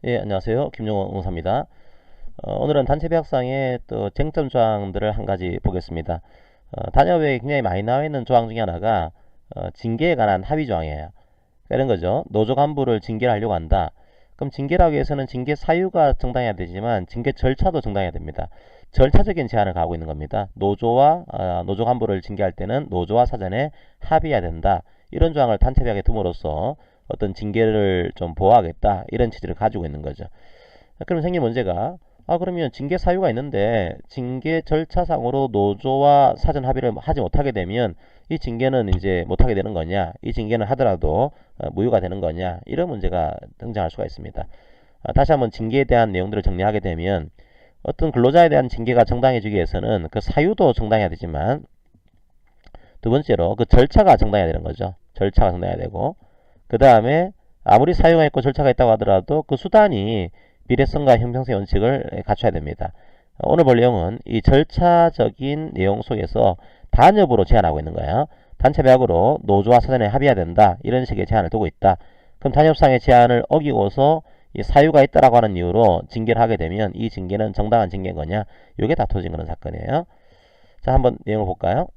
예, 안녕하세요. 김용호 의사입니다. 오늘은 단체 계약상의 또 쟁점 조항들을 한 가지 보겠습니다. 단협에 굉장히 많이 나와 있는 조항 중에 하나가 징계에 관한 합의 조항이에요. 이런 거죠. 노조 간부를 징계를 하려고 한다. 그럼 징계를 하기 위해서는 징계 사유가 정당해야 되지만 징계 절차도 정당해야 됩니다. 절차적인 제한을 가하고 있는 겁니다. 노조 간부를 징계할 때는 노조와 사전에 합의해야 된다. 이런 조항을 단체 계약에 둠으로써 어떤 징계를 좀 보호하겠다. 이런 취지를 가지고 있는 거죠. 그럼 생긴 문제가 그러면 징계 사유가 있는데 징계 절차상으로 노조와 사전 합의를 하지 못하게 되면 이 징계는 이제 못하게 되는 거냐, 이 징계는 하더라도 무효가 되는 거냐, 이런 문제가 등장할 수가 있습니다. 다시 한번 징계에 대한 내용들을 정리하게 되면 어떤 근로자에 대한 징계가 정당해지기 위해서는 그 사유도 정당해야 되지만 두 번째로 그 절차가 정당해야 되는 거죠. 절차가 정당해야 되고 그 다음에 아무리 사유가 있고 절차가 있다고 하더라도 그 수단이 비례성과 형평성의 원칙을 갖춰야 됩니다. 오늘 볼 내용은 이 절차적인 내용 속에서 단협으로 제한하고 있는 거예요. 단체 계약으로 노조와 사전에 합의해야 된다. 이런 식의 제한을 두고 있다. 그럼 단협상의 제한을 어기고서 이 사유가 있다라고 하는 이유로 징계를 하게 되면 이 징계는 정당한 징계인 거냐? 이게 다투어진 그런 사건이에요. 자, 한번 내용을 볼까요?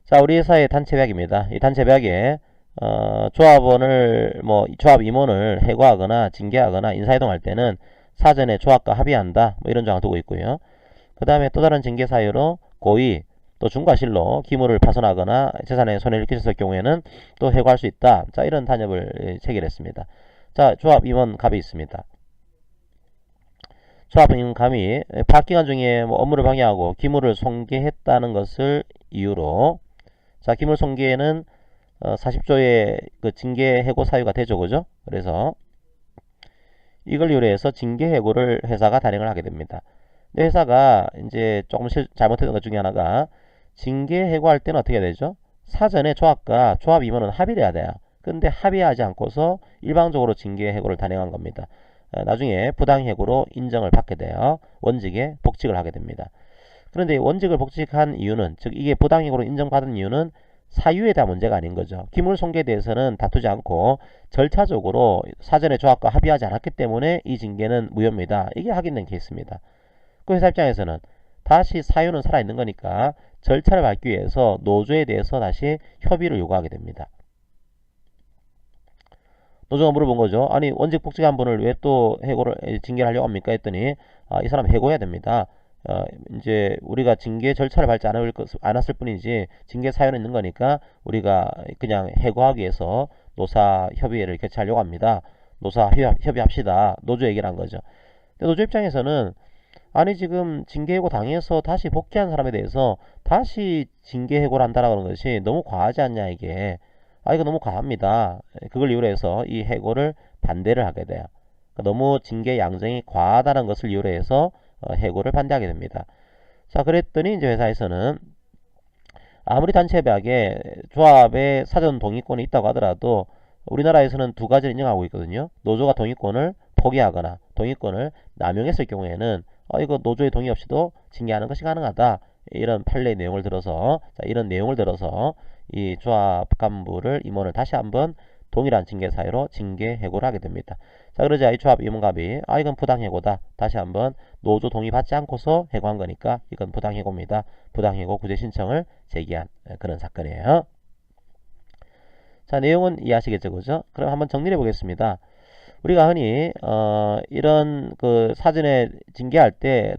자, 우리 회사의 단체 계약입니다. 이 단체 계약에 조합 임원을 해고하거나 징계하거나 인사이동할 때는 사전에 조합과 합의한다. 뭐 이런 조항을 두고 있고요. 그 다음에 또 다른 징계 사유로 고의 또 중과실로 기물을 파손하거나 재산에 손해를 끼쳤을 경우에는 또 해고할 수 있다. 자, 이런 단협을 체결했습니다. 자, 조합 임원 갑이 있습니다. 조합 임원 갑이 파악기간 중에 업무를 방해하고 기물을 손괴했다는 것을 이유로 자, 기물 손괴는 40조의 그 징계 해고 사유가 되죠, 그죠? 그래서 이걸 이유로 해서 징계 해고를 회사가 단행을 하게 됩니다. 근데 회사가 이제 조금 잘못했던 것 중에 하나가 징계 해고할 때는 어떻게 되죠? 사전에 조합과 조합 임원은 합의를 해야 돼요. 근데 합의하지 않고서 일방적으로 징계 해고를 단행한 겁니다. 나중에 부당 해고로 인정을 받게 돼요. 원직에 복직을 하게 됩니다. 그런데 원직을 복직한 이유는, 즉 이게 부당 해고로 인정받은 이유는 사유에 대한 문제가 아닌 거죠. 기물 손괴에 대해서는 다투지 않고 절차적으로 사전에 조합과 합의하지 않았기 때문에 이 징계는 무효입니다. 이게 확인된 케이스입니다. 그 회사 입장에서는 다시 사유는 살아있는 거니까 절차를 밟기 위해서 노조에 대해서 다시 협의를 요구하게 됩니다. 노조가 물어본 거죠. 아니, 원직 복직한 분을 왜 또 징계를 하려고 합니까? 했더니 이 사람 해고해야 됩니다. 이제 우리가 징계 절차를 밟지 않았을 뿐이지 징계 사유는 있는 거니까 우리가 그냥 해고하기 위해서 노사 협의회를 개최하려고 합니다. 노사 협의합시다. 노조 얘기를 한 거죠. 근데 노조 입장에서는 아니 지금 징계 해고 당해서 다시 복귀한 사람에 대해서 다시 징계 해고를 한다라는 것이 너무 과하지 않냐 이게. 이거 너무 과합니다. 그걸 이유로 해서 이 해고를 반대를 하게 돼요. 그러니까 너무 징계 양정이 과하다는 것을 이유로 해서 해고를 반대하게 됩니다. 자, 그랬더니 이제 회사에서는 아무리 단체 계약에 조합의 사전 동의권이 있다고 하더라도 우리나라에서는 두 가지를 인정하고 있거든요. 노조가 동의권을 포기하거나 동의권을 남용했을 경우에는 이거 노조의 동의 없이도 징계하는 것이 가능하다. 이런 판례 내용을 들어서 이런 내용을 들어서 이 조합 간부를 임원을 다시 한번 동일한 징계 사유로 징계 해고를 하게 됩니다. 자, 그러자 이 조합 임원갑이 이건 부당해고다. 다시 한번 노조 동의 받지 않고서 해고한 거니까 이건 부당해고입니다. 부당해고 구제 신청을 제기한 그런 사건이에요. 자, 내용은 이해하시겠죠, 그죠? 그럼 한번 정리해 보겠습니다. 우리가 흔히 이런 그 사전에 징계할 때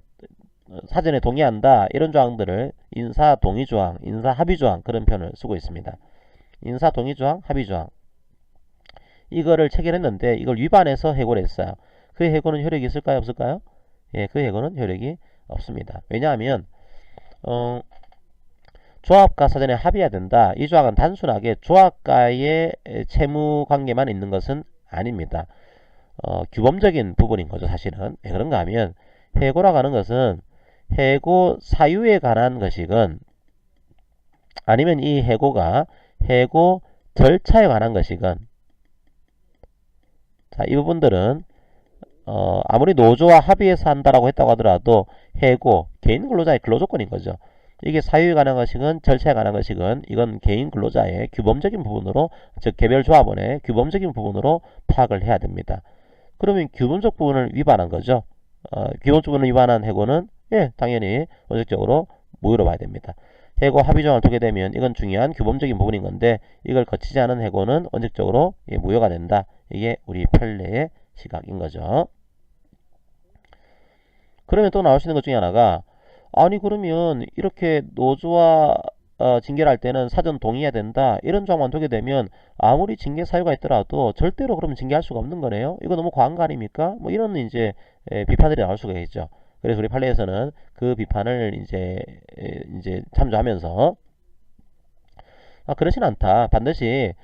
사전에 동의한다 이런 조항들을 인사 동의 조항, 인사 합의 조항 그런 표현을 쓰고 있습니다. 인사 동의 조항, 합의 조항 이거를 체결했는데 이걸 위반해서 해고를 했어요. 그 해고는 효력이 있을까요, 없을까요? 예, 그 해고는 효력이 없습니다. 왜냐하면 조합과 사전에 합의해야 된다. 이 조항은 단순하게 조합과의 채무 관계만 있는 것은 아닙니다. 규범적인 부분인 거죠, 사실은. 왜 그런가 하면 해고라고 하는 것은 해고 사유에 관한 것이건 아니면 이 해고가 해고 절차에 관한 것이건 자, 이 부분들은 아무리 노조와 합의해서 한다라고 했다고 하더라도 해고 개인 근로자의 근로조건인 거죠. 이게 사유에 관한 것이건 절차에 관한 것이건 이건 개인 근로자의 규범적인 부분으로, 즉 개별 조합원의 규범적인 부분으로 파악을 해야 됩니다. 그러면 규범적 부분을 위반한 거죠. 규범적 부분을 위반한 해고는 당연히 원칙적으로 무효로 봐야 됩니다. 해고 합의 조항을 두게 되면 이건 중요한 규범적인 부분인 건데 이걸 거치지 않은 해고는 원칙적으로 무효가 된다. 이게 우리 판례의 시각인 거죠. 그러면 또 나올 수 있는 것 중에 하나가, 아니 그러면 이렇게 노조와 징계를 할 때는 사전 동의해야 된다, 이런 조항만 두게 되면 아무리 징계 사유가 있더라도 절대로 그러면 징계할 수가 없는 거네요. 이거 너무 과한 거 아닙니까? 뭐 이런 이제 비판들이 나올 수가 있죠. 그래서 우리 판례에서는 그 비판을 이제 참조하면서 그렇진 않다. 반드시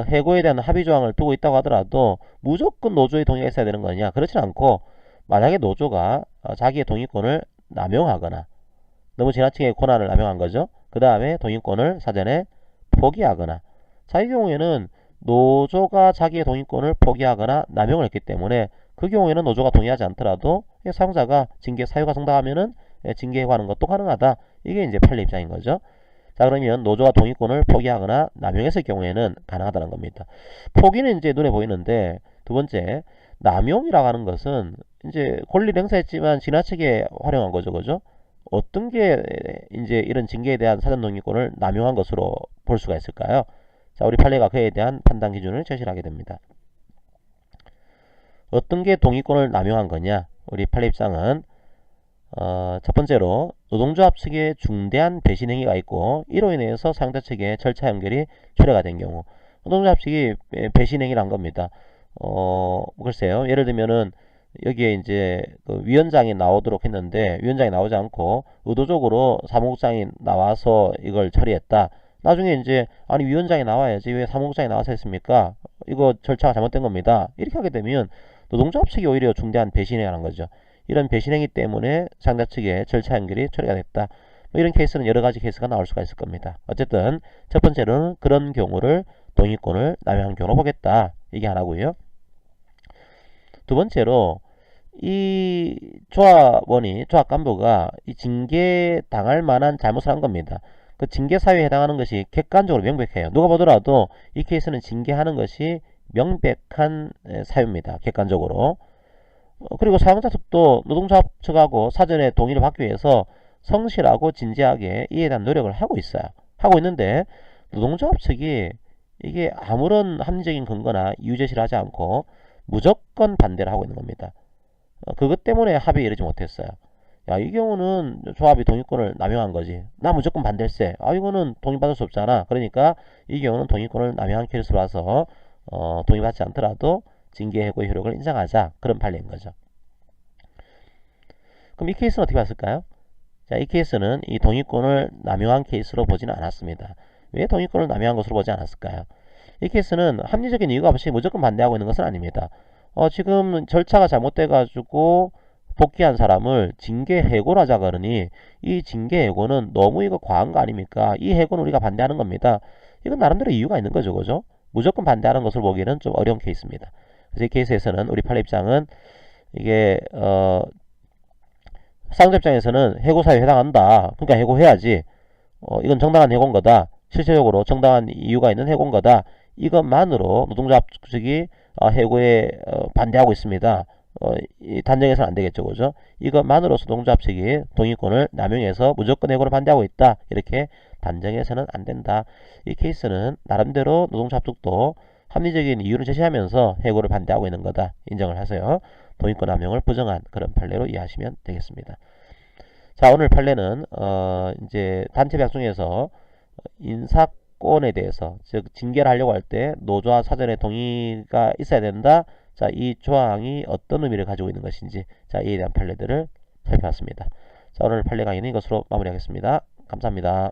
해고에 대한 합의 조항을 두고 있다고 하더라도 무조건 노조의 동의가 있어야 되는 거냐? 그렇진 않고, 만약에 노조가 자기의 동의권을 남용하거나 너무 지나치게 권한을 남용한 거죠. 그 다음에 동의권을 사전에 포기하거나, 자, 이 경우에는 노조가 자기의 동의권을 포기하거나 남용을 했기 때문에 그 경우에는 노조가 동의하지 않더라도 사용자가 징계 사유가 정당하면은 징계 해고하는 것도 가능하다. 이게 이제 판례 입장인 거죠. 자, 그러면 노조가 동의권을 포기하거나 남용했을 경우에는 가능하다는 겁니다. 포기는 이제 눈에 보이는데, 두 번째, 남용이라고 하는 것은 이제 권리를 행사했지만 지나치게 활용한 거죠. 그죠? 어떤 게 이제 이런 징계에 대한 사전 동의권을 남용한 것으로 볼 수가 있을까요? 자, 우리 판례가 그에 대한 판단 기준을 제시를 하게 됩니다. 어떤 게 동의권을 남용한 거냐? 우리 판례 입장은 첫 번째로 노동조합 측에 중대한 배신 행위가 있고 이로 인해서 사용자 측의 절차 연결이 초래가 된 경우, 노동조합 측이 배신 행위를 한 겁니다. 글쎄요. 예를 들면은 여기에 이제 그 위원장이 나오도록 했는데 위원장이 나오지 않고 의도적으로 사무국장이 나와서 이걸 처리했다. 나중에 이제 아니 위원장이 나와야지 왜 사무국장이 나와서 했습니까? 이거 절차가 잘못된 겁니다. 이렇게 하게 되면 노동조합 측이 오히려 중대한 배신을 하는 거죠. 이런 배신행위 때문에 상대 측의 절차 연결이 처리가 됐다. 뭐 이런 케이스는 여러 가지 케이스가 나올 수가 있을 겁니다. 어쨌든 첫 번째로는 그런 경우를 동의권을 남용한 경우로 보겠다. 이게 하나고요. 두 번째로 이 조합원이, 조합 간부가 이 징계 당할 만한 잘못을 한 겁니다. 그 징계 사유에 해당하는 것이 객관적으로 명백해요. 누가 보더라도 이 케이스는 징계하는 것이 명백한 사유입니다. 객관적으로. 그리고 사용자 측도 노동조합 측하고 사전에 동의를 받기 위해서 성실하고 진지하게 이에 대한 노력을 하고 있어요. 하고 있는데 노동조합 측이 이게 아무런 합리적인 근거나 이유 제시를 하지 않고 무조건 반대를 하고 있는 겁니다. 그것 때문에 합의에 이르지 못했어요. 야, 이 경우는 조합이 동의권을 남용한 거지. 나 무조건 반대일세. 이거는 동의받을 수 없잖아. 그러니까 이 경우는 동의권을 남용한 케이스라서 동의받지 않더라도 징계 해고의 효력을 인정하자. 그런 판례인 거죠. 그럼 이 케이스는 어떻게 봤을까요? 자, 이 케이스는 이 동의권을 남용한 케이스로 보지는 않았습니다. 왜 동의권을 남용한 것으로 보지 않았을까요? 이 케이스는 합리적인 이유가 없이 무조건 반대하고 있는 것은 아닙니다. 지금 절차가 잘못돼가지고 복귀한 사람을 징계 해고를 하자 그러니 이 징계 해고는 너무 이거 과한 거 아닙니까? 이 해고는 우리가 반대하는 겁니다. 이건 나름대로 이유가 있는 거죠. 그죠? 무조건 반대하는 것을 보기에는 좀 어려운 케이스입니다. 그래서 이 케이스에서는 우리 판례 입장은 이게 사용자 입장에서는 해고 사유에 해당한다. 그러니까 해고해야지. 이건 정당한 해고인 거다. 실질적으로 정당한 이유가 있는 해고인 거다. 이것만으로 노동조합 측이 해고에 반대하고 있습니다. 단정해서는 안 되겠죠. 그죠? 이것만으로서 노동조합 측이 동의권을 남용해서 무조건 해고를 반대하고 있다. 이렇게 단정해서는 안 된다. 이 케이스는 나름대로 노동조합 측도 합리적인 이유를 제시하면서 해고를 반대하고 있는 거다. 인정을 하세요. 동의권 남용을 부정한 그런 판례로 이해하시면 되겠습니다. 자, 오늘 판례는 이제 단체배약 중에서 인사권에 대해서, 즉 징계를 하려고 할 때 노조와 사전에 동의가 있어야 된다. 자, 이 조항이 어떤 의미를 가지고 있는 것인지, 자, 이에 대한 판례들을 살펴봤습니다. 자, 오늘 판례 강의는 이것으로 마무리하겠습니다. 감사합니다.